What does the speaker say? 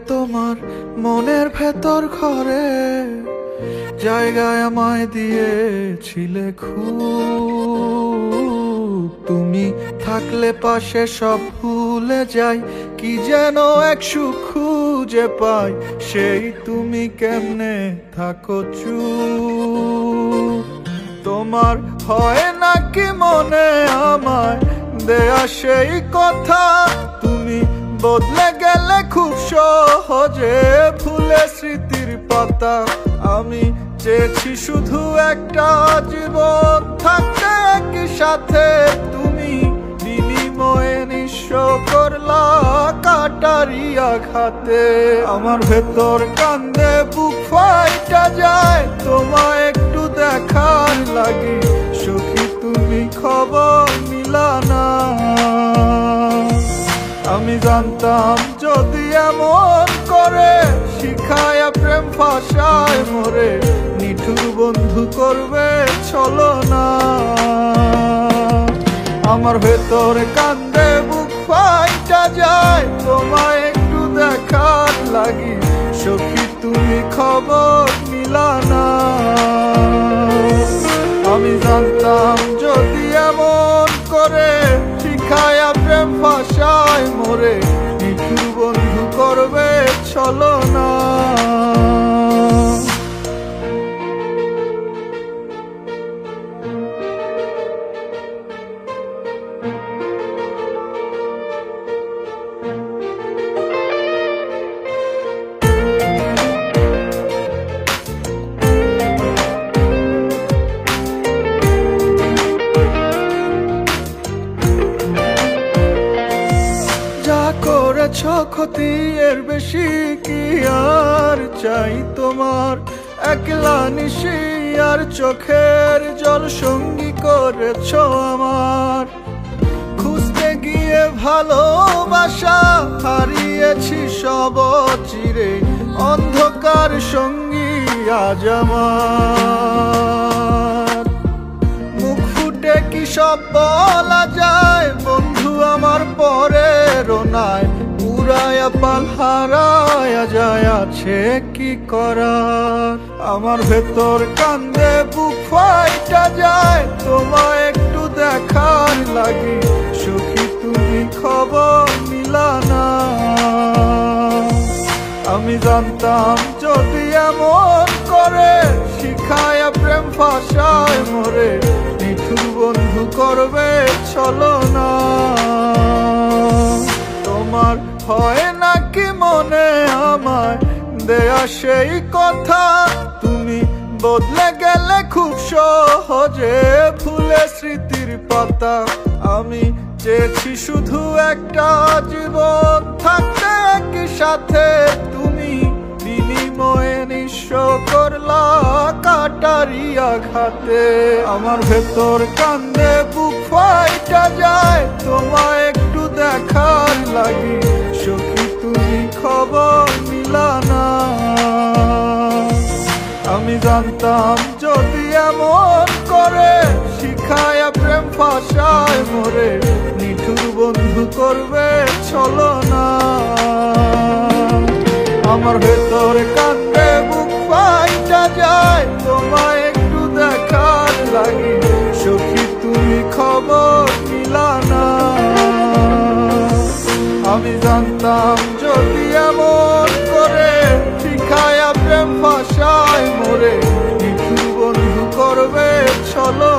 তোমার মনের ভেতর ঘরে জায়গায় আমায় দিয়েছিলে খুব। তুমি থাকলে পাশে সব ভুলে যাই, কি যেন এক সুখ খুঁজে পাই, সেই তুমি কেমনে থাকো চুপ। তোমার হয় নাকি মনে আমায় দেয়া সেই কথা, তুমি বদলে গেলে খুব সহজে ভুলে স্মৃতির পাতা। আমি চেয়েছি শুধু একটা জীবন থাকতে একই সাথে, তুমি বিনিময়ে নিঃস্ব করলা কাটারি আঘাতে। আমার ভেতর কান্দে বুক ফাইটা যায়, তোমায় একটু দেখার লাগি, সখী তুমি খবর নিলা না। আমি জানতাম যদি এমন করে শিখায় প্রেম ফাঁসায় মোরে, নিঠুর বন্ধু করবে ছলনা। আমার ভেতর কান্দে বুক ফাইটা যায়, তোমায় একটু দেখার লাগি, সখী তুমি খবর নিলা না। আমি জানতাম যদি এমন করে শিখায় প্রেম ফাঁসায় মোরে, নিঠুর বন্ধু করবে ছলনা। করেছ ক্ষতি এর বেশি কি আর চাই তোমার, একলা নিশি আর চোখের জল সঙ্গী করেছ আমার। খুঁজতে গিয়ে ভালোবাসা হারিয়েছি সব চিরে, অন্ধকার সঙ্গী আজ আমার। মুখ ফুটে কি সব বলা যায় বন্ধু আমার পরে রোনায়, উড়ায়া পাল হারায়া যায় আছে কি করার। আমার ভেতর কান্দে বুক ফাইটা যায়, তোমায় একটু দেখার লাগি, সখী তুমি খবর নিলা না। আমি জানতাম যদি এমন করে শিখায় প্রেম ফাঁসায় মোরে, নিঠুর বন্ধু করবে ছলনা। তোমার হয় নাকি মনে আমায় দেয়া সেই কথা, তুমি বদলে গেলে খুব সহজে ভুলে স্মৃতির পাতা। আমি চেয়েছি শুধু একটা জীবন থাকতে একই সাথে, তুমি বিনিময়ে নিঃস্ব করলা কাটারি আঘাতে। আমার ভেতর কান্দে বুক ফাইটা যায়, তোমায় একটু দেখার লাগি, সখী তুমি খবর নিলা না। আমি জানতাম যদি এমন করে শিখায় প্রেম ফাঁসায় মোরে, নিঠুর বন্ধু করবে ছলনা। আমার ভেতর কান্দে বুক ফাইটা যায়, তোমায় একটু দেখার লাগি, সখী তুমি খবর নিলা না। আমি জানতাম যদি এমন করে শিখায় প্রেম ফাঁসায় মোরে, নিঠুর বন্ধু করবে ছলনা।